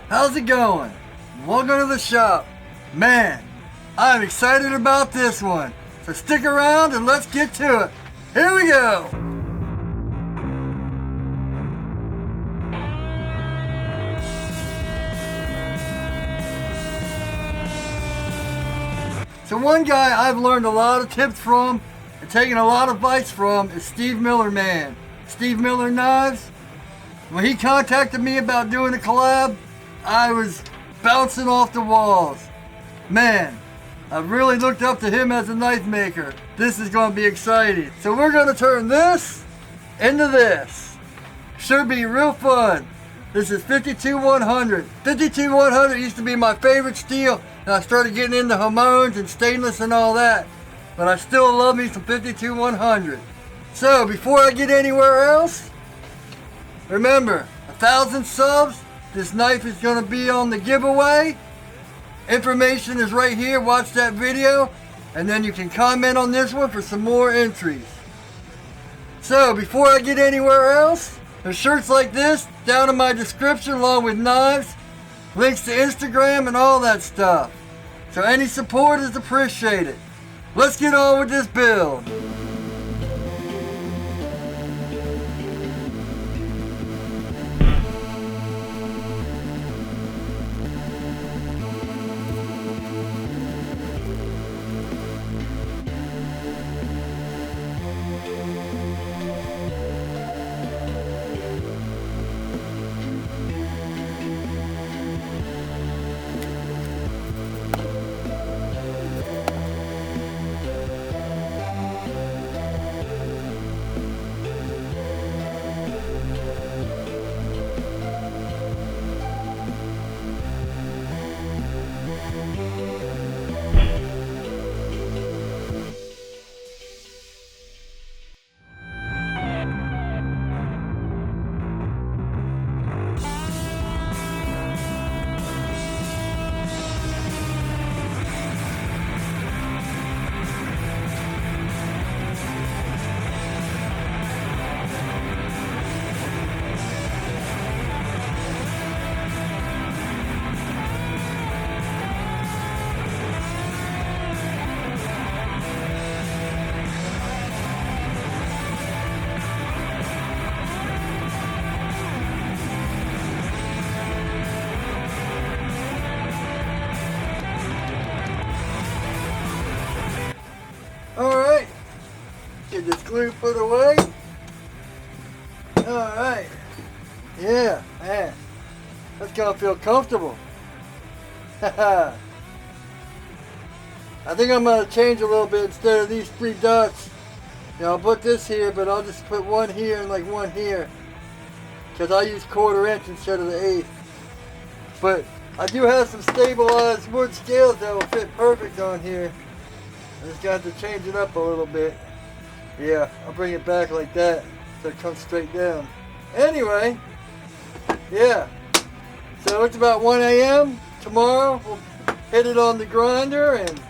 How's it going? Welcome to the shop. Man, I'm excited about this one. So stick around and let's get to it. Here we go. So one guy I've learned a lot of tips from and taken a lot of advice from is Steve Miller, man. Steve Miller Knives. When he contacted me about doing a collab, I was bouncing off the walls. Man, I really looked up to him as a knife maker. This is going to be exciting. So we're going to turn this into this. Should be real fun. This is 52100. 52100 used to be my favorite steel, and I started getting into Hamones and stainless and all that. But I still love me some 52100. So before I get anywhere else, remember, 1,000 subs, this knife is going to be on the giveaway. Information is right here. Watch that video. And then you can comment on this one for some more entries. So, before I get anywhere else, there's shirts like this down in my description along with knives, links to Instagram and all that stuff. So any support is appreciated. Let's get on with this build. Alright, get this glue put away. Alright, yeah, man, that's gonna feel comfortable. I think I'm gonna change a little bit. Instead of these 3 dots, you know, I'll put this here, but I'll just put one here and like one here, because I use 1/4 inch instead of the 1/8. But I do have some stabilized wood scales that will fit perfect on here. I just got to change it up a little bit. Yeah, I'll bring it back like that so it comes straight down. Anyway, yeah. So it's about 1 a.m. Tomorrow we'll hit it on the grinder and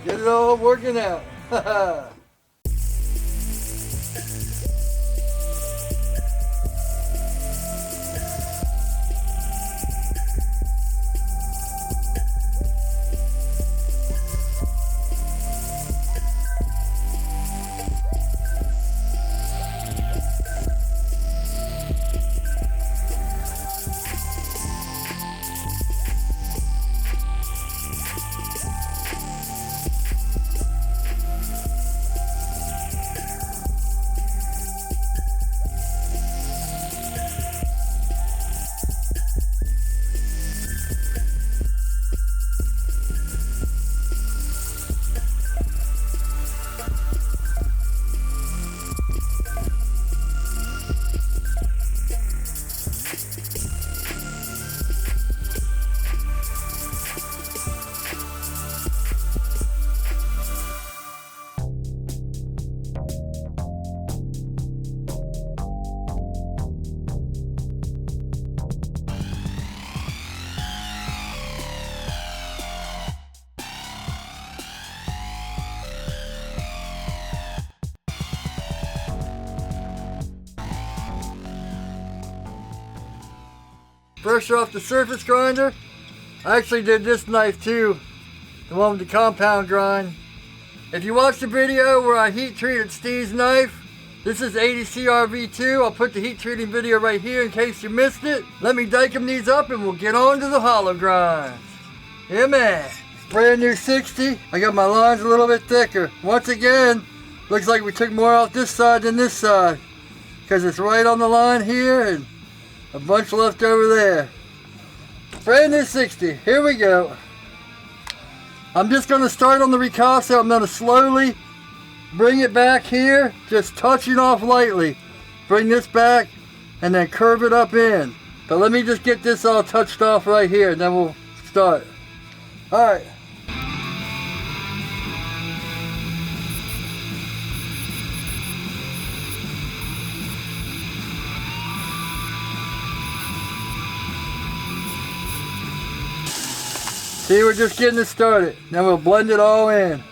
get it all working out. fresh off the surface grinder. I actually did this knife too, the one with the compound grind. If you watched the video where I heat treated Steve's knife, this is 80 CRV2. I'll put the heat treating video right here in case you missed it. Let me dikem these up and we'll get on to the hollow grinds. Yeah, man. Brand new 60. I got my lines a little bit thicker. Once again, looks like we took more off this side than this side, because it's right on the line here and a bunch left over there. Brand new 60. Here we go. I'm just going to start on the ricasso. I'm going to slowly bring it back here, just touching off lightly. Bring this back and then curve it up in. But let me just get this all touched off right here and then we'll start. Alright. See, we're just getting it started. Then we'll blend it all in.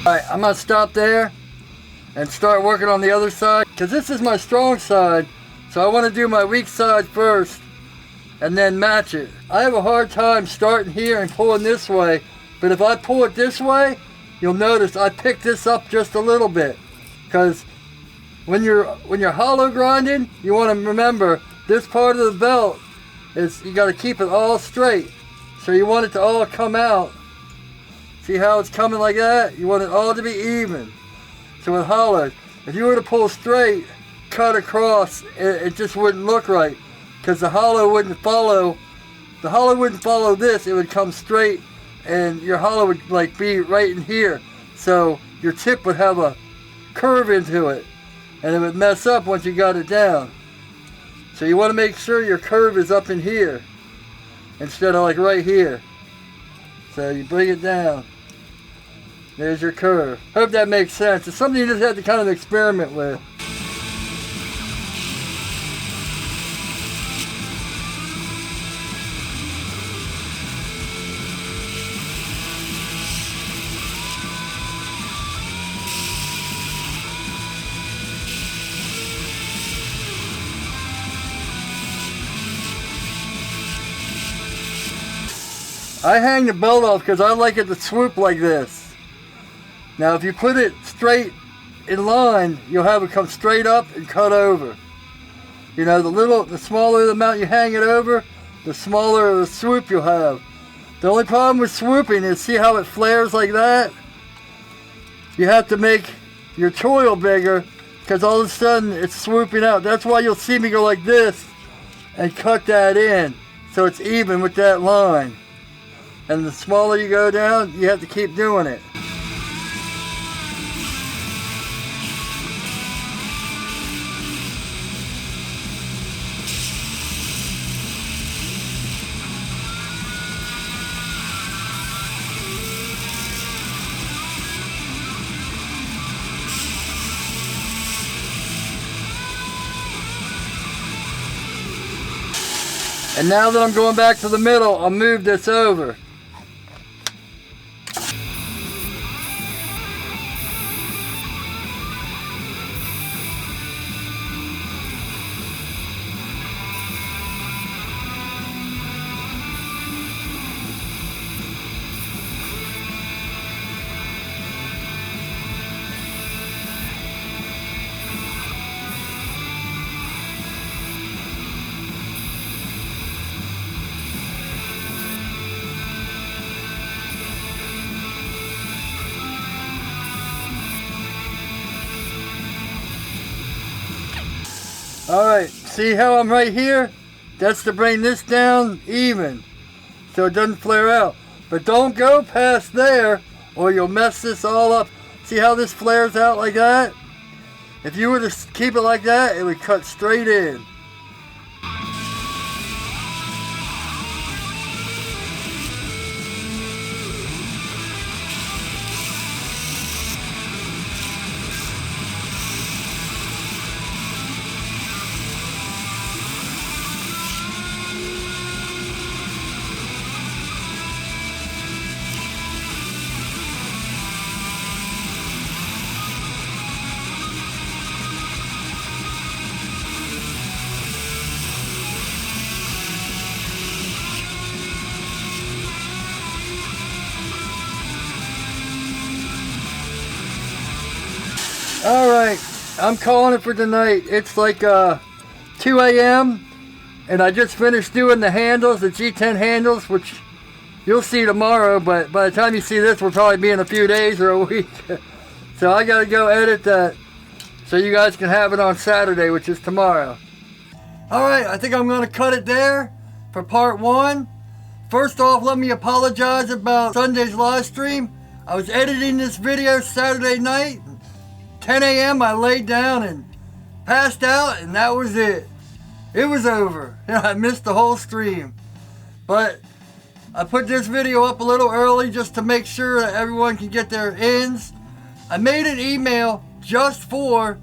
Alright, I'm going to stop there and start working on the other side, because this is my strong side, so I want to do my weak side first and then match it. I have a hard time starting here and pulling this way, but if I pull it this way, you'll notice I pick this up just a little bit, because when you're hollow grinding, you want to remember this part of the belt is, you got to keep it all straight, so you want it to all come out. See how it's coming like that? You want it all to be even. So with hollows, if you were to pull straight, cut across, it just wouldn't look right, because the hollow wouldn't follow this. It would come straight and your hollow would like be right in here. So your tip would have a curve into it and it would mess up once you got it down. So you want to make sure your curve is up in here instead of like right here. So you bring it down. There's your curve. Hope that makes sense. It's something you just have to kind of experiment with. I hang the belt off because I like it to swoop like this. Now if you put it straight in line, you'll have it come straight up and cut over. You know, the smaller the amount you hang it over, the smaller the swoop you'll have. The only problem with swooping is, see how it flares like that? You have to make your toil bigger, because all of a sudden it's swooping out. That's why you'll see me go like this and cut that in, so it's even with that line. And the smaller you go down, you have to keep doing it. And now that I'm going back to the middle, I'll move this over. Alright, see how I'm right here? That's to bring this down even, so it doesn't flare out. But don't go past there or you'll mess this all up. See how this flares out like that? If you were to keep it like that, it would cut straight in. Alright, I'm calling it for tonight. It's like 2 a.m. and I just finished doing the handles, the G10 handles, which you'll see tomorrow, but by the time you see this, will probably be in a few days or a week. So I gotta go edit that so you guys can have it on Saturday, which is tomorrow. Alright, I think I'm gonna cut it there for part 1. First off, let me apologize about Sunday's live stream. I was editing this video Saturday night. 10 a.m. I laid down and passed out, and that was it. It was over. I missed the whole stream. But I put this video up a little early just to make sure that everyone can get their ends. I made an email just for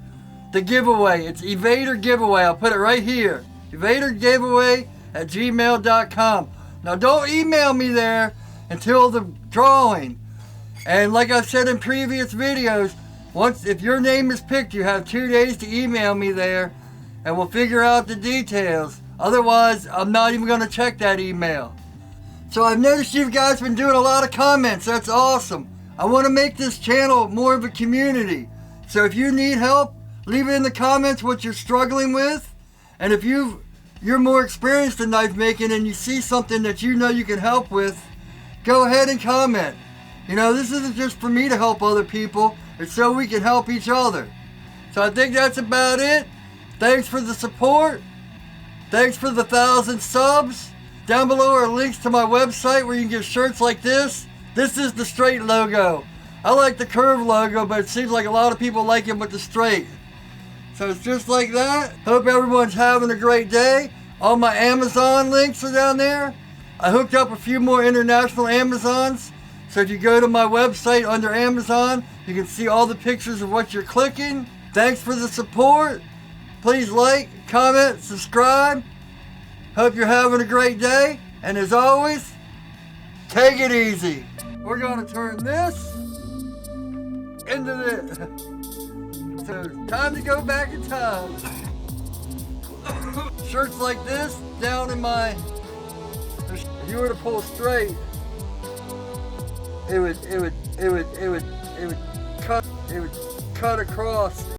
the giveaway. It's Evader Giveaway. I'll put it right here. EvaderGiveaway@gmail.com. Now don't email me there until the drawing. And like I've said in previous videos, if your name is picked, you have 2 days to email me there and we'll figure out the details. Otherwise, I'm not even going to check that email. So I've noticed you guys been doing a lot of comments. That's awesome. I want to make this channel more of a community. So if you need help, leave it in the comments what you're struggling with. And if you're more experienced in knife making and you see something that you know you can help with, go ahead and comment. This isn't just for me to help other people. It's so we can help each other. So I think that's about it. Thanks for the support. Thanks for the 1,000 subs. Down below are links to my website where you can get shirts like this. This is the straight logo. I like the curve logo, but it seems like a lot of people like it with the straight. So it's just like that. Hope everyone's having a great day. All my Amazon links are down there. I hooked up a few more international Amazons. So if you go to my website under Amazon, you can see all the pictures of what you're clicking. Thanks for the support. Please like, comment, subscribe. Hope you're having a great day. And as always, take it easy. We're going to turn this into this. So time to go back in time. Shirts like this down in my, if you were to pull straight, it would cut across.